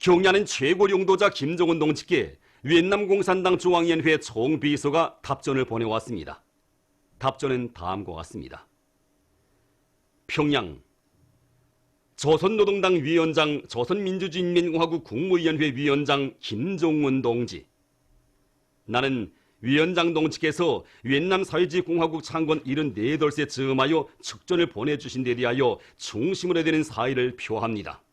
경야는 최고 용도자 김정은 동지께 위엔남 공산당 중앙위원회 총비서가 답전을 보내왔습니다. 답전은 다음과 같습니다. 평양 조선노동당 위원장, 조선민주주의인민공화국 국무위원회 위원장 김정은 동지. 나는 위원장 동지께서 위엔남 사회주의공화국 창건 74돌세 즈음하여 축전을 보내주신 데 대하여 중심으로 되는 사의를 표합니다.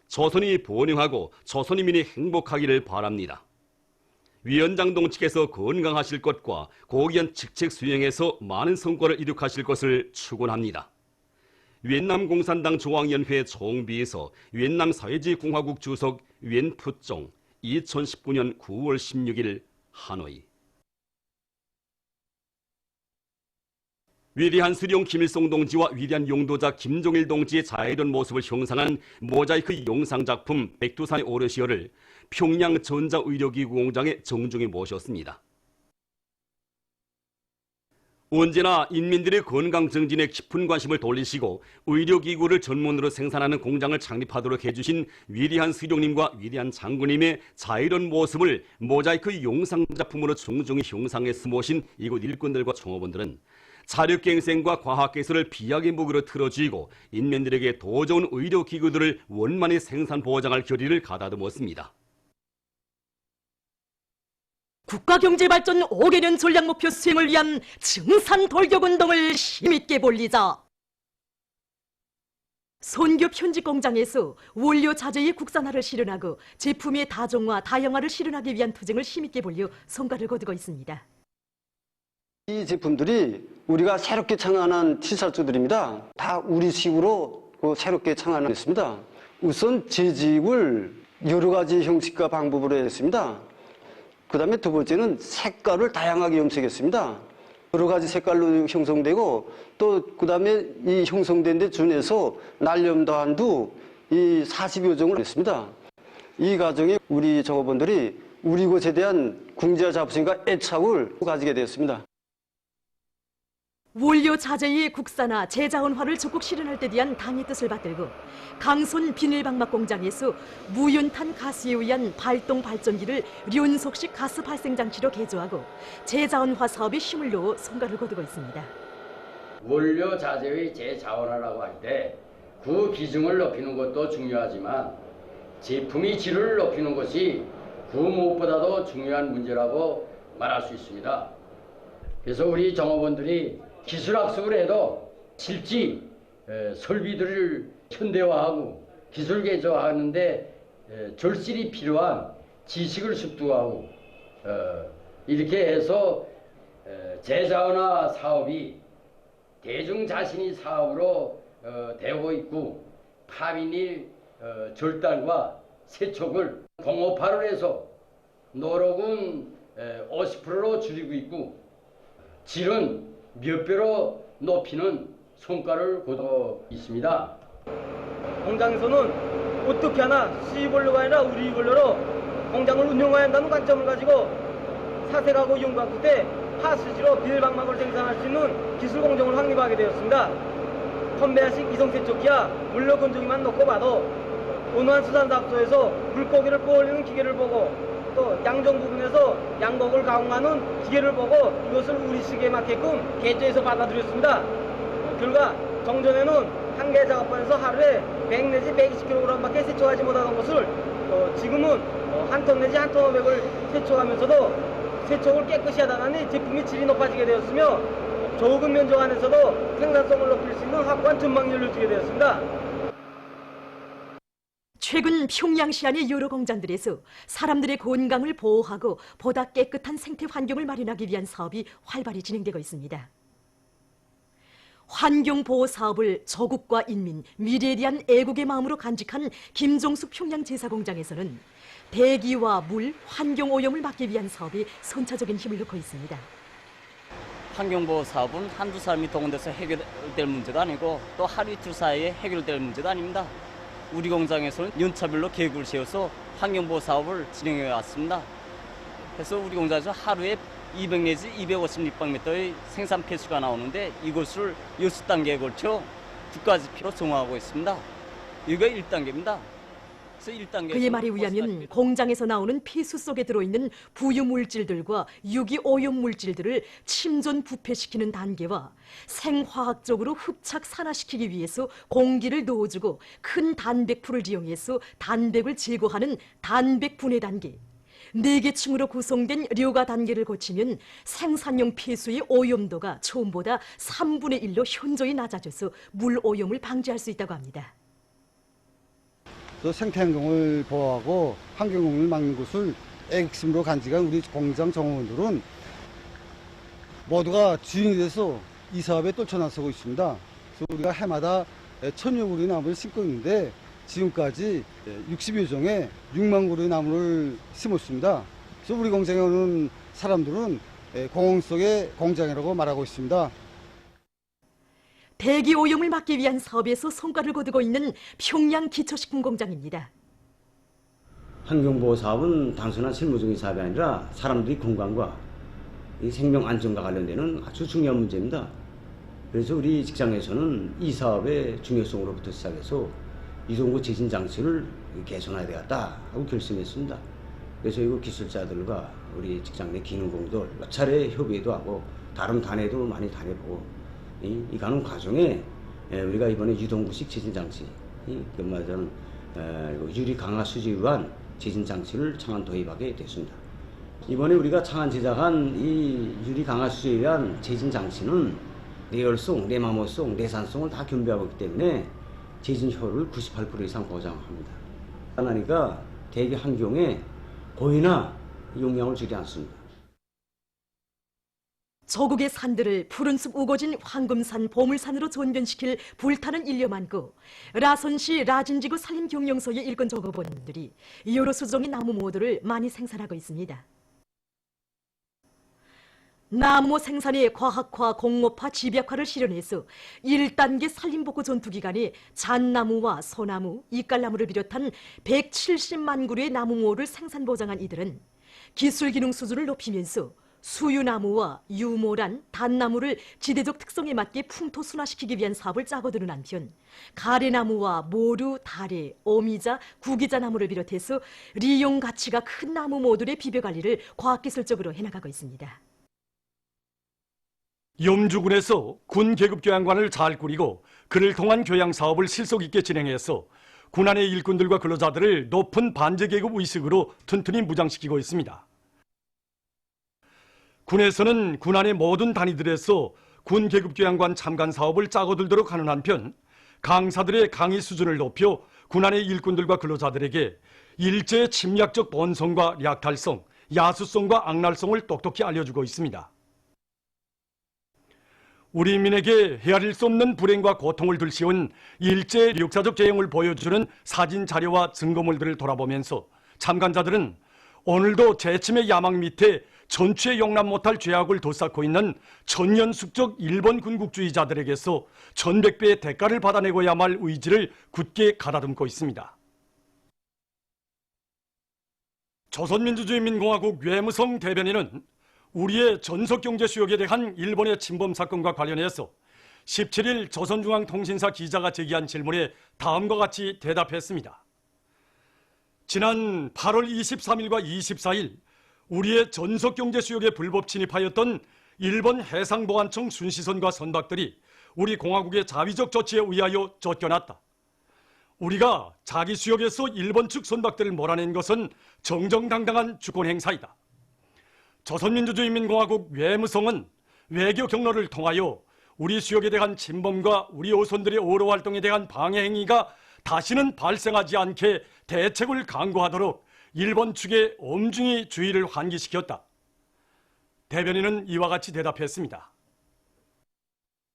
조선이 번영하고 조선인민이 행복하기를 바랍니다. 위원장 동지께서 건강하실 것과 고귀한 직책 수행에서 많은 성과를 이룩하실 것을 축원합니다. 위엔남 공산당 중앙위원회 총비서, 위엔남 사회주의공화국 주석 웬푸종 2019년 9월 16일 하노이. 위대한 수령 김일성 동지와 위대한 용도자 김종일 동지의 자애로운 모습을 형상한 모자이크 영상작품 백두산의 오르시어를 평양 전자의료기구 공장에 정중히 모셨습니다. 언제나 인민들의 건강 증진에 깊은 관심을 돌리시고 의료기구를 전문으로 생산하는 공장을 창립하도록 해주신 위대한 수령님과 위대한 장군님의 자애로운 모습을 모자이크 영상작품으로 정중히 형상해서 모신 이곳 일꾼들과 종업원들은 자력갱생과 과학기술을 비약의 무기로 틀어쥐고 인민들에게 더 좋은 의료기구들을 원만히 생산 보장할 결의를 가다듬었습니다. 국가경제발전 5개년 전략목표 수행을 위한 증산돌격운동을 힘있게 벌리자. 손교 편집공장에서 원료 자재의 국산화를 실현하고 제품의 다종화, 다양화를 실현하기 위한 투쟁을 힘있게 벌려 성과를 거두고 있습니다. 이 제품들이 우리가 새롭게 창안한 티셔츠들입니다. 다 우리식으로 새롭게 창안했습니다. 우선 재집을 여러 가지 형식과 방법으로 했습니다. 그 다음에 두 번째는 색깔을 다양하게 염색했습니다. 여러 가지 색깔로 형성되고 또 그 다음에 이 형성된 데 준해서 날염도한도 이 40여 종을 했습니다. 이 과정에 우리 종업원들이 우리 곳에 대한 궁지와 자부심과 애착을 가지게 되었습니다. 원료 자재의 국산화, 재자원화를 적극 실현할 때 대한 당의 뜻을 받들고 강손 비닐방막 공장에서 무연탄 가스에 의한 발동 발전기를 륜속식 가스 발생 장치로 개조하고 재자원화 사업에 힘을 넣어 성과를 거두고 있습니다. 원료 자재의 재자원화라고 할 때 그 비중을 높이는 것도 중요하지만 제품의 질을 높이는 것이 그 무엇보다도 중요한 문제라고 말할 수 있습니다. 그래서 우리 종업원들이 기술학습을 해도 실지 설비들을 현대화하고 기술 개조하는데 절실히 필요한 지식을 습득하고 이렇게 해서 재자원화 사업이 대중 자신이 사업으로 되고 있고 파비닐 절단과 세척을 공업화를 해서 노력은 50%로 줄이고 있고 질은 몇 배로 높이는 성과를 거두고 있습니다. 공장에서는 어떻게 하나 수입원료가 아니라 우리원료로 공장을 운영해야 한다는 관점을 가지고 사색하고 연구할 때 파수지로 비닐방막을 생산할 수 있는 기술 공정을 확립하게 되었습니다. 컨베어식 이성세척기야 물로 건조기만 놓고 봐도 온화한 수산사업소에서 물고기를 뽀올리는 기계를 보고 또 양정 부분에서 양곡을 가공하는 기계를 보고 이것을 우리식에 맞게끔 개조해서 받아들였습니다. 결과 정전에는 한 개 작업반에서 하루에 100 내지 120kg밖에 세척하지 못하던 것을 지금은 한 톤 내지 한 톤 500을 세척하면서도 세척을 깨끗이 하다 보니 제품의 질이 높아지게 되었으며 적은 면적 안에서도 생산성을 높일 수 있는 확고한 전망률을 주게 되었습니다. 최근 평양시 안의 여러 공장들에서 사람들의 건강을 보호하고 보다 깨끗한 생태 환경을 마련하기 위한 사업이 활발히 진행되고 있습니다. 환경보호 사업을 조국과 인민, 미래에 대한 애국의 마음으로 간직한 김종숙 평양제사공장에서는 대기와 물, 환경오염을 막기 위한 사업이 선차적인 힘을 놓고 있습니다. 환경보호 사업은 한두 사람이 동원돼서 해결될 문제도 아니고 또 하루 이틀 사이에 해결될 문제도 아닙니다. 우리 공장에서는 연차별로 계획을 세워서 환경보호 사업을 진행해 왔습니다. 그래서 우리 공장에서 하루에 200 내지 250立方미터의 생산 폐수가 나오는데 이것을 6단계에 걸쳐 국가지표로 정화하고 있습니다. 이거 1단계입니다. 그의 말에 의하면 공장에서 나오는 폐수 속에 들어있는 부유 물질들과 유기 오염 물질들을 침전 부패시키는 단계와 생화학적으로 흡착 산화시키기 위해서 공기를 넣어주고 큰 단백풀을 이용해서 단백을 제거하는 단백 분해 단계, 4개 층으로 구성된 료가 단계를 거치면 생산용 폐수의 오염도가 처음보다 3분의 1로 현저히 낮아져서 물 오염을 방지할 수 있다고 합니다. 생태환경을 보호하고 환경오염을 막는 것을 핵심으로 간직한 우리 공장 정원들은 모두가 주인이 돼서 이 사업에 떨쳐나서고 있습니다. 그래서 우리가 해마다 1000여 그루의 나무를 심고 있는데 지금까지 60여 종의 6만 그루의 나무를 심었습니다. 그래서 우리 공장에 오는 사람들은 공원 속의 공장이라고 말하고 있습니다. 대기 오염을 막기 위한 사업에서 성과를 거두고 있는 평양 기초식품공장입니다. 환경보호 사업은 단순한 실무적인 사업이 아니라 사람들의 건강과 이 생명 안전과 관련되는 아주 중요한 문제입니다. 그래서 우리 직장에서는 이 사업의 중요성으로부터 시작해서 이동구 제진 장치를 개선해야 되겠다 하고 결심했습니다. 그래서 이거 기술자들과 우리 직장 내 기능공들 몇 차례 협의도 하고 다른 단에도 많이 다녀보고 이 가는 과정에 우리가 이번에 유동구식 제진 장치, 그 말하자면 유리 강화 수지에 의한 제진 장치를 창안 도입하게 됐습니다. 이번에 우리가 창안 제작한 이 유리 강화 수지에 의한 제진 장치는 내열성, 내마모성, 내산성을 다 겸비하고 있기 때문에 제진 효율을 98% 이상 보장합니다. 그러니까 대기 환경에 거의나 영향을 주지 않습니다. 조국의 산들을 푸른숲 우거진 황금산 보물산으로 전변시킬 불타는 일념 안고 라선시 라진지구 산림경영서에 일권 조급원들이 여러 수종의 나무 모두를 많이 생산하고 있습니다. 나무 생산의 과학화, 공업화, 집약화를 실현해서 1단계 산림복구 전투기간에 잣나무와 소나무, 이깔나무를 비롯한 170만 그루의 나무모를 생산 보장한 이들은 기술기능 수준을 높이면서 수유나무와 유모란, 단나무를 지대적 특성에 맞게 풍토순화시키기 위한 사업을 짜고드는 한편 가래나무와 모루, 다래, 오미자, 구기자나무를 비롯해서 리용 가치가 큰 나무 모듈의 비벼관리를 과학기술적으로 해나가고 있습니다. 염주군에서 군 계급교양관을 잘 꾸리고 그를 통한 교양 사업을 실속 있게 진행해서 군안의 일꾼들과 근로자들을 높은 반제계급 의식으로 튼튼히 무장시키고 있습니다. 군에서는 군안의 모든 단위들에서 군 계급교양관 참관 사업을 짜고들도록 하는 한편 강사들의 강의 수준을 높여 군안의 일꾼들과 근로자들에게 일제의 침략적 본성과 약탈성, 야수성과 악랄성을 똑똑히 알려주고 있습니다. 우리 민에게 헤아릴 수 없는 불행과 고통을 들씌운 일제의 역사적 재형을 보여주는 사진 자료와 증거물들을 돌아보면서 참관자들은 오늘도 재침의 야망 밑에 전추에 용납 못할 죄악을 도쌓고 있는 천년숙적 일본 군국주의자들에게서 천백배의 대가를 받아내고야 말 의지를 굳게 가다듬고 있습니다. 조선민주주의인민공화국 외무성 대변인은 우리의 전석경제수역에 대한 일본의 침범 사건과 관련해서 17일 조선중앙통신사 기자가 제기한 질문에 다음과 같이 대답했습니다. 지난 8월 23일과 24일 우리의 전석경제수역에 불법 침입하였던 일본 해상보안청 순시선과 선박들이 우리 공화국의 자위적 조치에 의하여 쫓겨났다. 우리가 자기 수역에서 일본 측 선박들을 몰아낸 것은 정정당당한 주권행사이다. 조선민주주의인민공화국 외무성은 외교 경로를 통하여 우리 수역에 대한 침범과 우리 어선들의 어로 활동에 대한 방해 행위가 다시는 발생하지 않게 대책을 강구하도록 일본 측에 엄중히 주의를 환기시켰다. 대변인은 이와 같이 대답했습니다.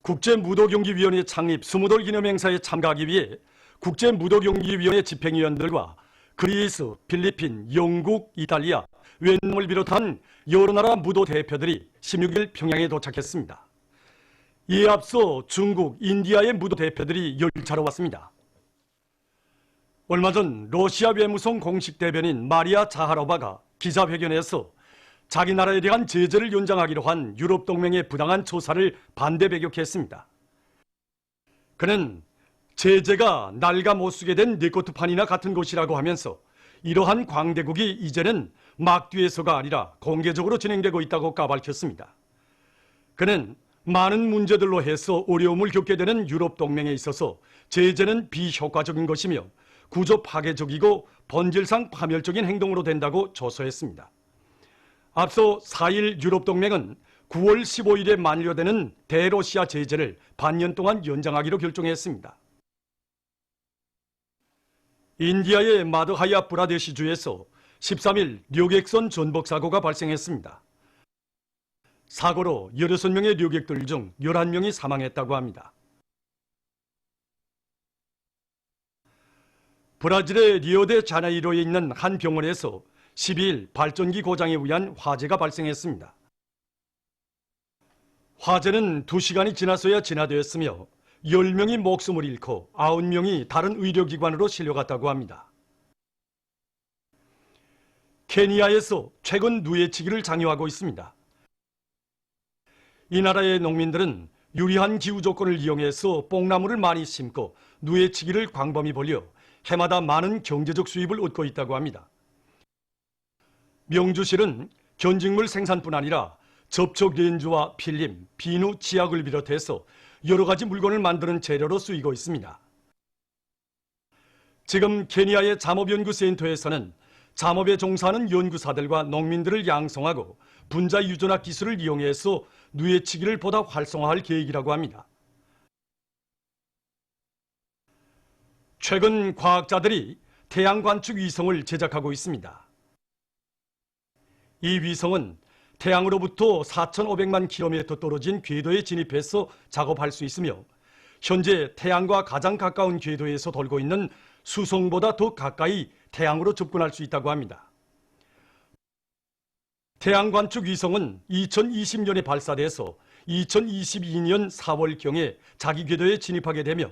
국제무도경기위원회 창립 20돌 기념행사에 참가하기 위해 국제무도경기위원회 집행위원들과 그리스, 필리핀, 영국, 이탈리아, 웨트남을 비롯한 여러 나라 무도 대표들이 16일 평양에 도착했습니다. 이에 앞서 중국, 인디아의 무도 대표들이 열차로 왔습니다. 얼마 전 러시아 외무성 공식 대변인 마리아 자하로바가 기자회견에서 자기 나라에 대한 제재를 연장하기로 한 유럽 동맹의 부당한 조사를 반대 배격했습니다. 그는 제재가 날가 못 쓰게 된 니코트판이나 같은 것이라고 하면서 이러한 광대국이 이제는 막뒤에서가 아니라 공개적으로 진행되고 있다고 까발켰습니다. 그는 많은 문제들로 해서 어려움을 겪게 되는 유럽 동맹에 있어서 제재는 비효과적인 것이며 구조 파괴적이고 본질상 파멸적인 행동으로 된다고 조소했습니다. 앞서 4일 유럽 동맹은 9월 15일에 만료되는 대러시아 제재를 반년 동안 연장하기로 결정했습니다. 인디아의 마드하야 브라데시주에서 13일 류객선 전복 사고가 발생했습니다. 사고로 16명의 류객들 중 11명이 사망했다고 합니다. 브라질의 리오데 자네이로에 있는 한 병원에서 12일 발전기 고장에 의한 화재가 발생했습니다. 화재는 2시간이 지나서야 진화되었으며 10명이 목숨을 잃고 9명이 다른 의료기관으로 실려갔다고 합니다. 케니아에서 최근 누에치기를 장려하고 있습니다. 이 나라의 농민들은 유리한 기후 조건을 이용해서 뽕나무를 많이 심고 누에치기를 광범위 벌여 해마다 많은 경제적 수입을 얻고 있다고 합니다. 명주실은 견직물 생산뿐 아니라 접촉 렌즈와 필름, 비누, 치약을 비롯해서 여러 가지 물건을 만드는 재료로 쓰이고 있습니다. 지금 케니아의 잠업연구센터에서는 잠업에 종사하는 연구사들과 농민들을 양성하고 분자 유전학 기술을 이용해서 누에치기를 보다 활성화할 계획이라고 합니다. 최근 과학자들이 태양 관측 위성을 제작하고 있습니다. 이 위성은 태양으로부터 4,500만 킬로미터 떨어진 궤도에 진입해서 작업할 수 있으며 현재 태양과 가장 가까운 궤도에서 돌고 있는 수성보다 더 가까이 태양으로 접근할 수 있다고 합니다. 태양 관측 위성은 2020년에 발사돼서 2022년 4월경에 자기 궤도에 진입하게 되며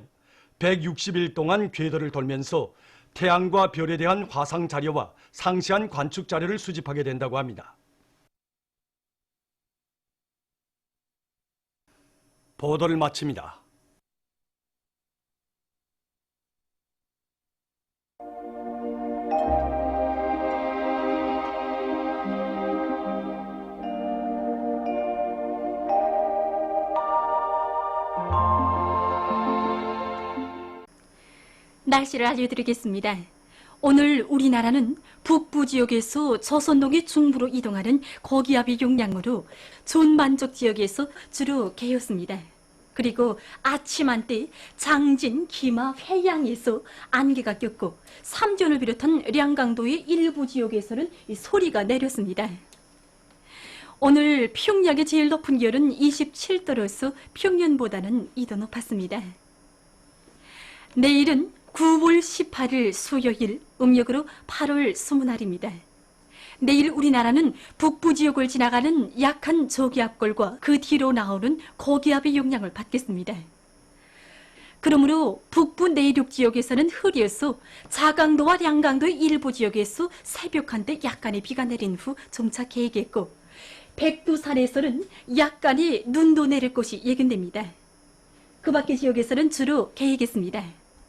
160일 동안 궤도를 돌면서 태양과 별에 대한 화상 자료와 상세한 관측 자료를 수집하게 된다고 합니다. 보도를 마칩니다. 날씨를 알려드리겠습니다. 오늘 우리나라는 북부 지역에서 조선동의 중부로 이동하는 고기압의 영향으로 존만족 지역에서 주로 개였습니다. 그리고 아침 한때 장진, 기마, 회양에서 안개가 꼈고 삼전을 비롯한 량강도의 일부 지역에서는 소리가 내렸습니다. 오늘 평양의 제일 높은 기온은 27도로서 평년보다는 2도 높았습니다. 내일은 9월 18일 수요일, 음력으로 8월 20날입니다. 내일 우리나라는 북부 지역을 지나가는 약한 저기압골과 그 뒤로 나오는 고기압의 영향을 받겠습니다. 그러므로 북부 내륙 지역에서는 흐려서 자강도와 량강도의 일부 지역에서 새벽 한때 약간의 비가 내린 후 점차 개겠고 백두산에서는 약간의 눈도 내릴 것이 예견됩니다. 그 밖의 지역에서는 주로 개겠습니다.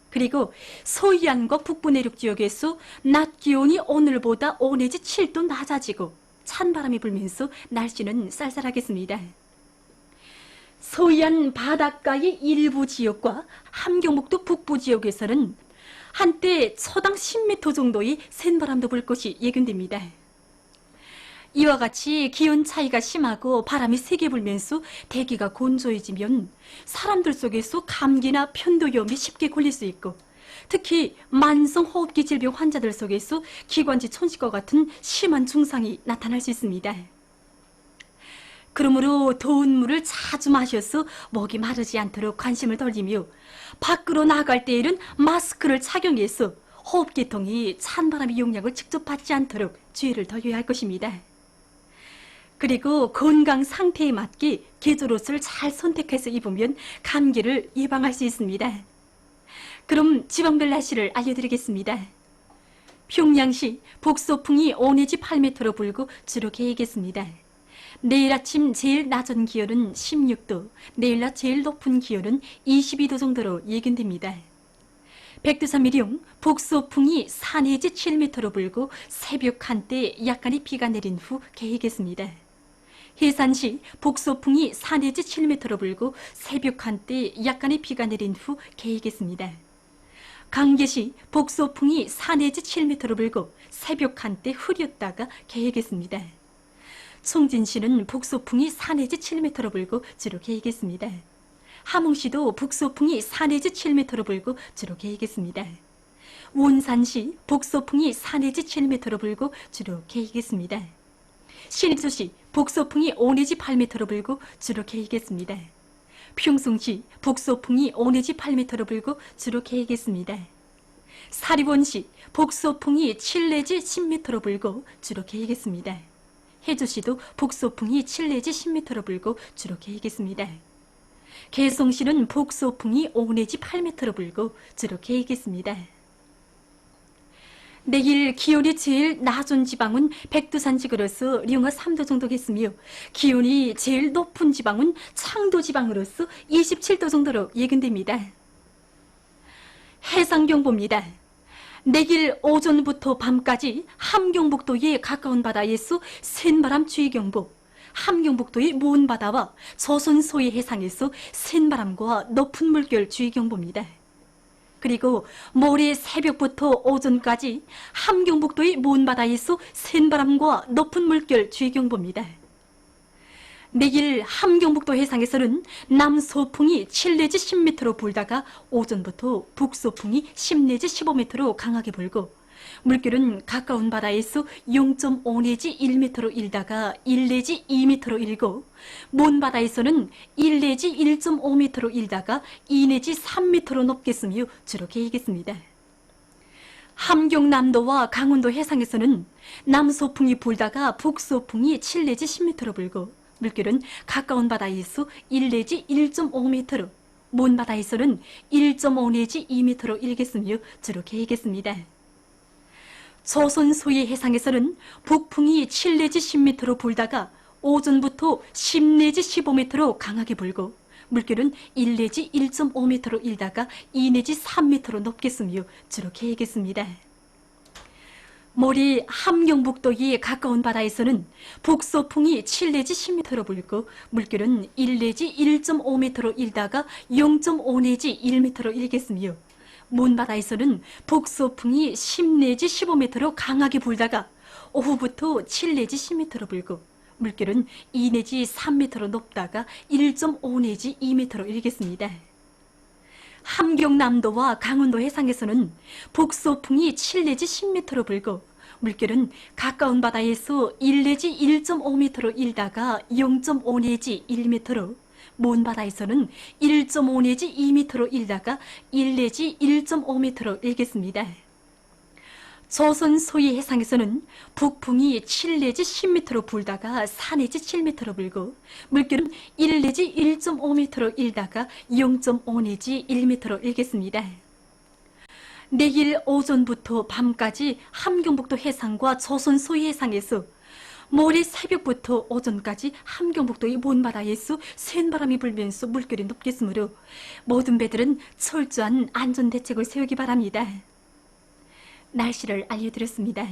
그리고 서해안과 북부 내륙 지역에서 낮 기온이 오늘보다 5 내지 7도 낮아지고 찬바람이 불면서 날씨는 쌀쌀하겠습니다. 서해안 바닷가의 일부 지역과 함경북도 북부 지역에서는 한때 초당 10m 정도의 센바람도 불 것이 예견됩니다. 이와 같이 기온 차이가 심하고 바람이 세게 불면서 대기가 건조해지면 사람들 속에서 감기나 편도염에 쉽게 걸릴 수 있고 특히 만성호흡기 질병 환자들 속에서 기관지 천식과 같은 심한 증상이 나타날 수 있습니다. 그러므로 더운 물을 자주 마셔서 목이 마르지 않도록 관심을 돌리며 밖으로 나갈 때에는 마스크를 착용해서 호흡계통이 찬바람의 영향을 직접 받지 않도록 주의를 더해야 할 것입니다. 그리고 건강 상태에 맞게 계절옷을 잘 선택해서 입으면 감기를 예방할 수 있습니다. 그럼 지방별 날씨를 알려드리겠습니다. 평양시 북서풍이 5 내지 8m로 불고 주로 개겠습니다. 내일 아침 제일 낮은 기온은 16도, 내일 낮 제일 높은 기온은 22도 정도로 예견됩니다. 백두산 미령 북소풍이 4 내지 7m로 불고 새벽 한때 약간의 비가 내린 후 개이겠습니다. 해산시 북소풍이 4 내지 7m로 불고 새벽 한때 약간의 비가 내린 후 개이겠습니다. 강계시 북소풍이 4 내지 7m로 불고 새벽 한때 흐렸다가 개이겠습니다. 총진시는 북소풍이 4 내지 7m로 불고 주로 개이겠습니다. 함흥시도 북소풍이 4 내지 7m로 불고 주로 개이겠습니다. 원산시 북소풍이 4 내지 7m로 불고 주로 개이겠습니다. 신입소시 북소풍이 5 내지 8m로 불고 주로 개이겠습니다. 평송시 북소풍이 5 내지 8m로 불고 주로 개이겠습니다. 사리원시 북소풍이 7 내지 10m로 불고 주로 개이겠습니다. 해주시도 북소풍이 7 내지 10m로 불고 주로 개이겠습니다. 개성시는 북소풍이 5 내지 8m로 불고 주로 개이겠습니다. 내일 기온이 제일 낮은 지방은 백두산 지구로서 령하 3도 정도겠으며 기온이 제일 높은 지방은 창도 지방으로서 27도 정도로 예견됩니다. 해상경보입니다. 내일 오전부터 밤까지 함경북도의 가까운 바다에서 센바람 주의경보, 함경북도의 먼 바다와 조선 소해 해상에서 센바람과 높은 물결 주의경보입니다. 그리고 모레 새벽부터 오전까지 함경북도의 먼 바다에서 센바람과 높은 물결 주의경보입니다. 내일 함경북도 해상에서는 남소풍이 7 내지 10m로 불다가 오전부터 북소풍이 10 내지 15m로 강하게 불고 물결은 가까운 바다에서 0.5 내지 1m로 일다가 1 내지 2m로 일고 먼 바다에서는 1 내지 1.5m로 일다가 2 내지 3m로 높겠으며 주로 개이겠습니다. 함경남도와 강원도 해상에서는 남소풍이 불다가 북소풍이 7 내지 10m로 불고 물결은 가까운 바다에서 1 내지 1.5m로 먼 바다에서는 1.5 내지 2m로 일겠으며 주로 개이겠습니다. 조선 소해 해상에서는 북풍이 7 내지 10m로 불다가 오전부터 10 내지 15m로 강하게 불고 물결은 1 내지 1.5m로 일다가 2 내지 3m로 높겠으며 주로 개이겠습니다. 모레 함경북도의 가까운 바다에서는 북소풍이 7 내지 10m로 불고 물결은 1 내지 1.5m로 일다가 0.5 내지 1m로 일겠으며 먼 바다에서는 북소풍이 10 내지 15m로 강하게 불다가 오후부터 7 내지 10m로 불고 물결은 2 내지 3m로 높다가 1.5 내지 2m로 일겠습니다. 함경남도와 강원도 해상에서는 북소풍이 7 내지 10m로 불고 물결은 가까운 바다에서 1 내지 1.5m로 일다가 0.5 내지 1m로 먼 바다에서는 1.5 내지 2m로 일다가 1 내지 1.5m로 일겠습니다. 조선 소해 해상에서는 북풍이 7 내지 10m로 불다가 4 내지 7m로 불고 물결은 1 내지 1.5m로 일다가 0.5 내지 1m로 일겠습니다. 내일 오전부터 밤까지 함경북도 해상과 조선 소해 해상에서 모레 새벽부터 오전까지 함경북도의 먼 바다에서 센 바람이 불면서 물결이 높겠으므로 모든 배들은 철저한 안전대책을 세우기 바랍니다. 날씨를 알려드렸습니다.